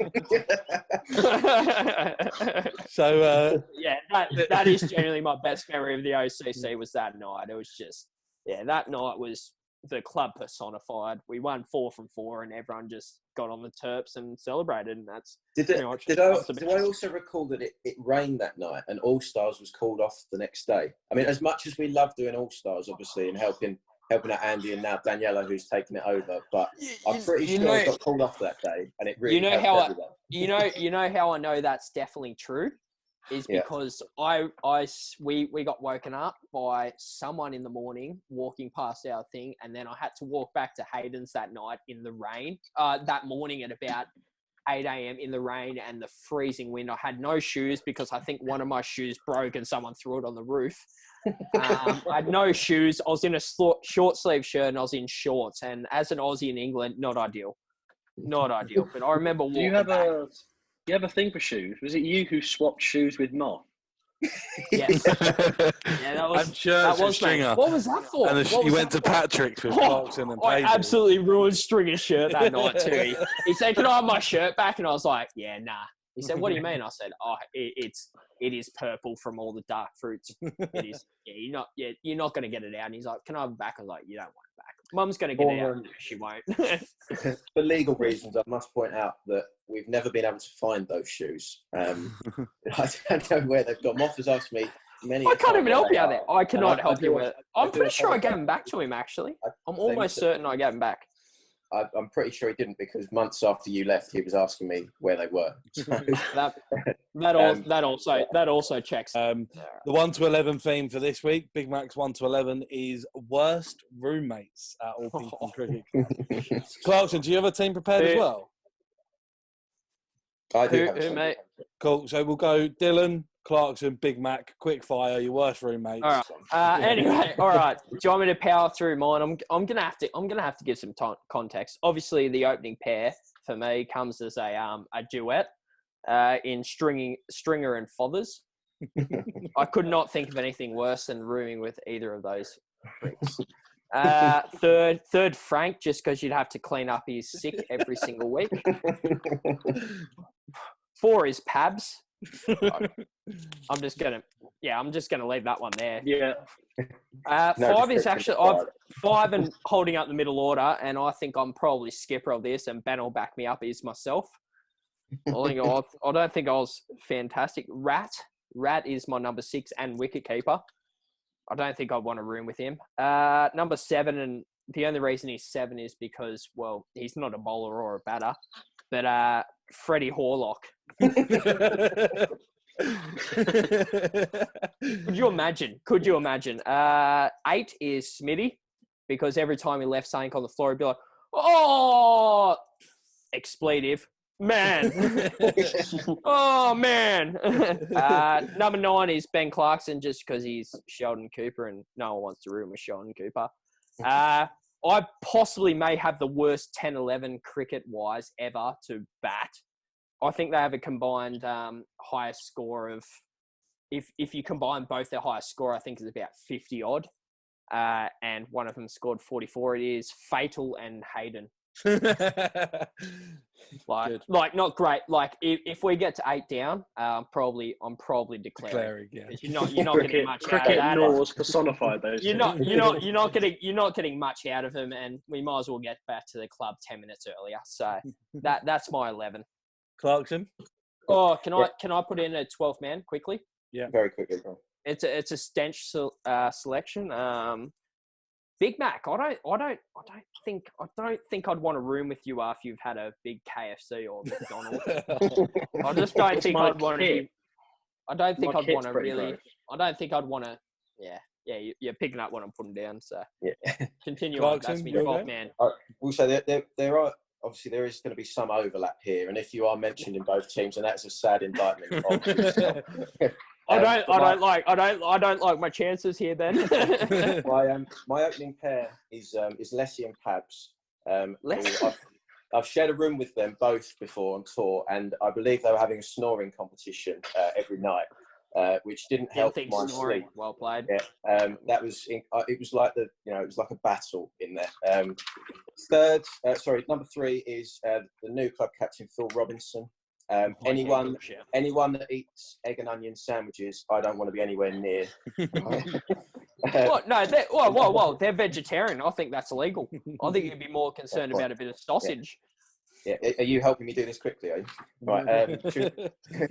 S1: So,
S4: that is generally my best memory of the OCC was that night. It was just, that night was the club personified. We won 4 from 4 and everyone just got on the terps and celebrated, and that's
S5: do I also recall that it rained that night and All Stars was called off the next day? I mean, as much as we love doing All Stars obviously and helping out Andy and now Daniela who's taken it over, but I'm pretty sure it got called off that day, and it really
S4: you know how I know that's definitely true. is
S5: Yeah.
S4: because we got woken up by someone in the morning walking past our thing, and then I had to walk back to Hayden's that night in the rain. That morning at about 8 a.m. in the rain and the freezing wind. I had no shoes because I think one of my shoes broke and someone threw it on the roof. I had no shoes. I was in a short sleeve shirt and I was in shorts. And as an Aussie in England, not ideal. Not ideal. But I remember walking
S3: Do you have
S4: back.
S3: you have a thing for shoes? Was it you who swapped shoes with Moth?
S4: Yes. Yeah, that was
S1: And shirts with
S4: mate.
S1: Stringer.
S4: What was that for?
S1: And
S4: What
S1: he
S4: was
S1: went to
S4: that for?
S1: Patrick's with Clarkson and
S4: I
S1: Paisley.
S4: absolutely ruined Stringer's shirt that night too. He said, "Can I have my shirt back?" And I was like, "Yeah, nah." He said, "What do you mean?" I said, "Oh, it is purple from all the dark fruits. It is. Yeah, you're not going to get it out." And he's like, "Can I have it back?" I was like, "You don't want it back. Mum's going to get it out." No, she won't.
S5: For legal reasons, I must point out that we've never been able to find those shoes. I don't know where they've gone. Moff has asked me many.
S4: I can't even help you out there. I cannot
S5: I
S4: help
S5: do-
S4: you with it.
S5: I
S4: I'm
S5: do
S4: pretty sure I
S5: apologise.
S4: gave him back to him, actually. I'm
S5: They
S4: almost
S5: must have-
S4: certain I gave him back.
S5: I'm pretty sure he didn't, because months after you left, he was asking me where they were. So,
S4: That also checks.
S1: The 1 to 11 theme for this week, Big Mac's 1 to 11, is worst roommates at Orpington Cricket Club. Clarkson, do you have a team prepared as well?
S5: I do
S4: Who,
S5: have some-
S4: mate?
S1: Cool. So we'll go Dylan, Clarkson, Big Mac, quick fire, your worst roommates.
S4: All right. Anyway, all right. Do you want me to power through mine? I'm gonna have to give some context. Obviously, the opening pair for me comes as a duet in Stringer and Fothers. I could not think of anything worse than rooming with either of those freaks. Third Frank, just because you'd have to clean up his sick every single week. 4 is Pabs. I'm just gonna leave that one there.
S3: Yeah.
S4: 5 is
S5: description
S4: actually
S5: required.
S4: 5 and holding up the middle order, and I think I'm probably skipper of this, and Ben will back me up. Is myself. I don't think I was fantastic. Rat is my number 6 and wicket keeper. I don't think I'd want to room with him. Number 7, and the only reason he's 7 is because, well, he's not a bowler or a batter, but Freddie Horlock. Could you imagine? 8 is Smitty, because every time he left something on the floor, he'd be like, "Oh, expletive, man." Oh, man. Number 9 is Ben Clarkson, just because he's Sheldon Cooper and no one wants to room with Sheldon Cooper. I possibly may have the worst 10-11 cricket-wise ever to bat. I think they have a combined highest score of, if you combine both their highest score, I think is about 50-odd. And one of them scored 44. It is Fatal and Hayden. Like not great. Like if we get to 8 down, I'm probably declaring.
S1: Yeah.
S4: You're not getting much out of
S3: Cricket
S4: that.
S3: Norse personified those.
S4: You're
S3: two.
S4: not getting much out of him, and we might as well get back to the club 10 minutes earlier. So that's my 11.
S1: Clarkson?
S4: Oh, can I put in a 12th man quickly?
S1: Yeah.
S5: Very quickly. Bro.
S4: It's a stench selection. Big Mac, I don't think I'd want to room with you after you've had a big KFC or McDonald's. I just don't think I'd want to be. I don't think I'd want to really.
S3: Gross.
S4: I don't think I'd want to. Yeah. You're picking up what I'm putting down. So
S5: Yeah.
S4: continue on.
S1: Clarkson,
S4: That's me,
S1: you
S4: 12th
S1: okay?
S4: man.
S5: We'll say there are obviously there is going to be some overlap here, and if you are mentioned in both teams, and that's a sad indictment of yourself.
S4: I don't like my chances here, Ben.
S5: My opening pair is Leslie and Pabs.
S4: Leslie?
S5: I've shared a room with them both before on tour, and I believe they were having a snoring competition every night, which didn't help my sleep.
S4: Well played.
S5: Yeah, that was it was like it was like a battle in there. Number 3 is the new club captain Phil Robinson. Anyone that eats egg and onion sandwiches, I don't want to be anywhere near.
S4: What? No, whoa, they're vegetarian. I think that's illegal. I think you'd be more concerned about a bit of sausage.
S5: Yeah. Are you helping me do this quickly? Are you? Right.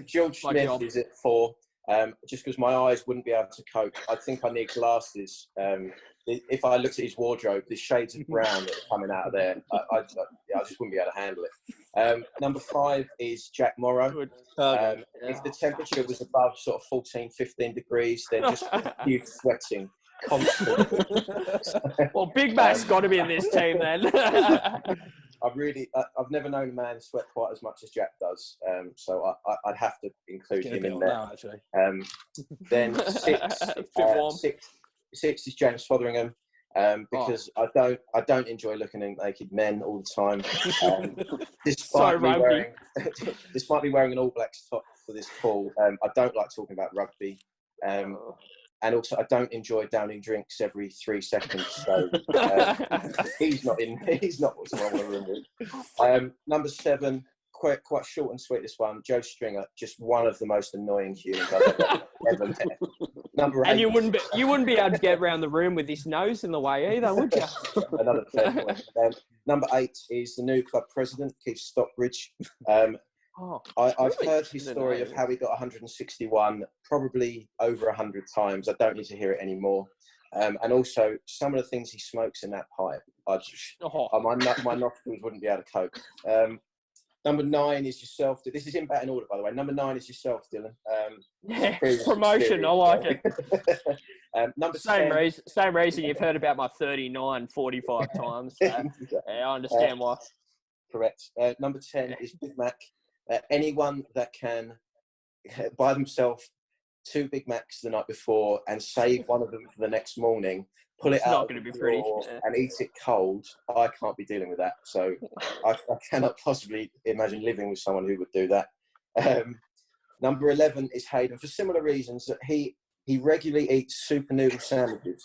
S5: George Smith is at 4. Just because my eyes wouldn't be able to cope. I think I need glasses. If I looked at his wardrobe, the shades of brown that are coming out of there, I just wouldn't be able to handle it. Number 5 is Jack Morrow.
S4: Good.
S5: If the temperature was above sort of 14, 15 degrees, then just you sweating constantly.
S4: Well, Big Mac's got to be in this team then.
S5: I've never known a man sweat quite as much as Jack does, so I'd have to include him in there.
S1: Now, actually.
S5: Then 6 is James Fotheringham, because I don't enjoy looking at naked men all the time. Despite me wearing an All Blacks top for this call, I don't like talking about rugby. And also, I don't enjoy downing drinks every 3 seconds. So he's not what's wrong with the room with. Number 7, quite short and sweet. This one, Joe Stringer, just one of the most annoying humans I've ever met. Number 8,
S4: and you wouldn't be able to get around the room with his nose in the way either, would you?
S5: Another fair point. Number 8 is the new club president, Keith Stockbridge. I've heard his story of how he got 161, probably over 100 times. I don't need to hear it anymore. And also, some of the things he smokes in that pipe, my nostrils wouldn't be able to cope. Number 9 is yourself. This is in batting order, by the way. Number 9 is yourself, Dylan.
S4: Promotion, I like it.
S5: Number
S4: same
S5: 10,
S4: reason you've heard about my 39 45 times. So, yeah, I understand why.
S5: Correct. Number 10 is Big Mac. Anyone that can buy themselves 2 Big Macs the night before and save one of them for the next morning, pull it
S4: It's
S5: out
S4: not going to be pretty.
S5: and eat it cold, I can't be dealing with that. So I cannot possibly imagine living with someone who would do that. Number 11 is Hayden, for similar reasons, that he regularly eats super noodle sandwiches.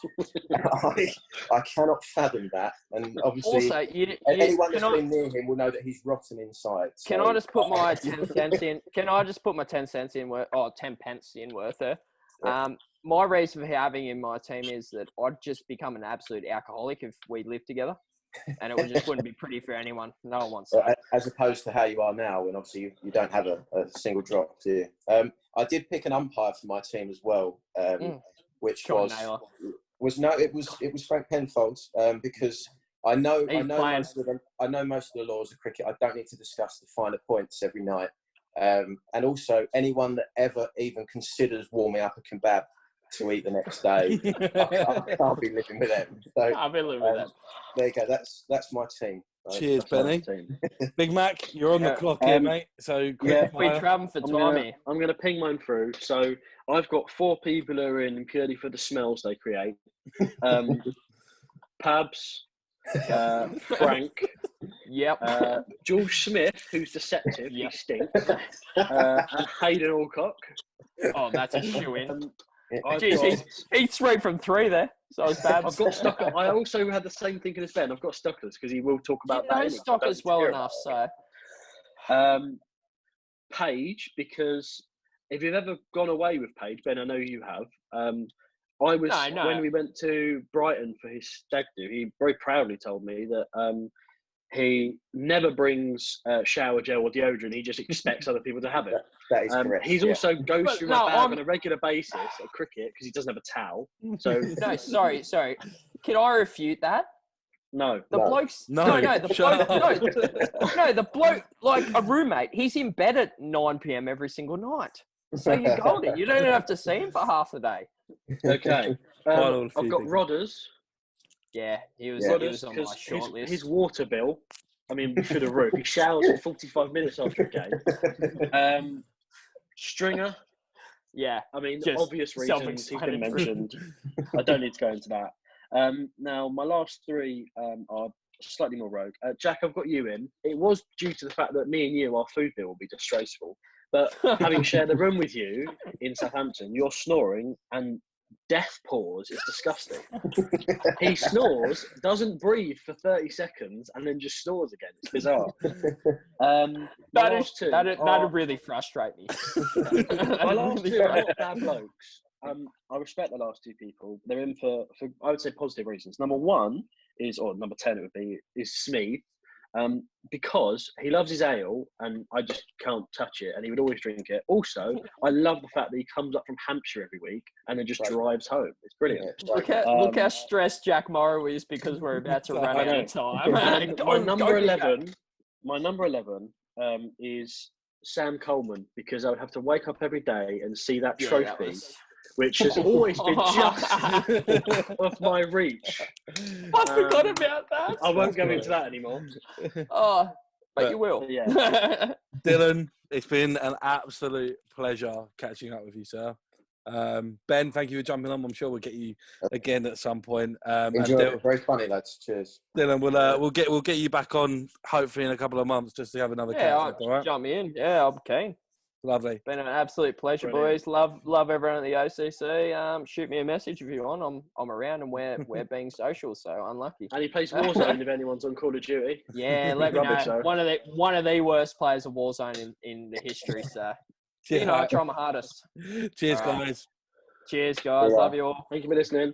S5: I cannot fathom that. And obviously,
S4: Also,
S5: anyone that's been near him will know that he's rotten inside. So.
S4: Can I just put my 10 cents in? Can I just put my 10 cents in? 10 pence in worth there.
S5: Yeah.
S4: My reason for having him in my team is that I'd just become an absolute alcoholic if we lived together. And it just wouldn't be pretty for anyone. No one wants that.
S5: As opposed to how you are now, when obviously you don't have a single drop, do you? I did pick an umpire for my team as well, which was Frank Penfold, because I know most of the laws of cricket. I don't need to discuss the finer points every night, and also anyone that ever even considers warming up a kebab to eat the next day, I can't be living with them. So,
S4: I'll be living with them.
S5: There you go. That's my team.
S1: Cheers, Benny. Big Mac, you're on the clock here, mate. So
S4: we're traveling for time.
S3: I'm going to ping mine through. So I've got 4 people who are in purely for the smells they create. Pabs, Frank.
S4: Yep.
S3: George Smith, who's deceptive. He stinks. And Hayden Alcock.
S4: Oh, that's a shoe-in. Jeez, he's 3 from 3 there. So it's bad.
S3: I've got Stuckers. I also had the same thinking as Ben. I've got Stuckers because he will talk about that.
S4: Stuckers well enough, so.
S3: Paige, because if you've ever gone away with Paige, Ben, I know you have. When we went to Brighton for his stag do, he very proudly told me that he never brings shower gel or deodorant. He just expects other people to have it.
S5: That is correct.
S3: He's also goes through my bag on a regular basis at cricket because he doesn't have a towel. So
S4: no, sorry. Can I refute that?
S3: No.
S4: The bloke, like a roommate, he's in bed at 9 p.m. every single night. So you're golden. You don't have to see him for half the day.
S3: Okay. I've got Rodders.
S4: Yeah, he was on my short list.
S3: His water bill, I mean, through the roof. He showers for 45 minutes after a game. Stringer.
S4: Yeah.
S3: I mean, obvious reasons he's been mentioned. I don't need to go into that. Now, my last 3 are slightly more rogue. Jack, I've got you in. It was due to the fact that me and you, our food bill will be disgraceful. But having shared a room with you in Southampton, you're snoring and death pause is disgusting. He snores, doesn't breathe for 30 seconds, and then just snores again. It's bizarre.
S4: That'd really frustrate me.
S3: My last 2 are not bad blokes. I respect the last 2 people. They're in for I would say positive reasons. Number 1 is, or number 10 it would be, is Smeeth. Because he loves his ale and I just can't touch it, and he would always drink it. Also, I love the fact that he comes up from Hampshire every week and then just drives home. It's brilliant.
S4: Look how stressed Jack Morrow is because we're about to run out of time.
S3: My number 11 is Sam Coleman, because I would have to wake up every day and see that
S4: Yeah,
S3: trophy,
S4: that was...
S3: which has always been just off my reach.
S4: I forgot about that.
S3: I won't go
S1: That's
S3: into that anymore.
S4: Oh, but
S1: But-
S4: you will.
S3: Yeah.
S1: Dylan, it's been an absolute pleasure catching up with you, sir. Ben, thank you for jumping on. I'm sure we'll get you again at some point. And
S5: Enjoy it. Very funny, lads. Cheers.
S1: Dylan, we'll get you back on hopefully in a couple of months just to have another catch
S4: Yeah,
S1: up. All right,
S4: jump me in. Yeah, I'll be keen.
S1: lovely.
S4: Been an absolute pleasure,
S3: Brilliant.
S4: boys. Love everyone at the OCC. Shoot me a message if you want. I'm around, and we're being social, so unlucky.
S3: And he plays Warzone if anyone's on Call of Duty.
S4: Yeah, let me know.
S3: Rubbish, though.
S4: One of the worst players of Warzone in the history. So you know, I try my hardest.
S1: Cheers,
S4: All right.
S1: guys.
S4: Cheers, guys.
S5: Yeah.
S4: Love you all.
S3: Thank you for listening.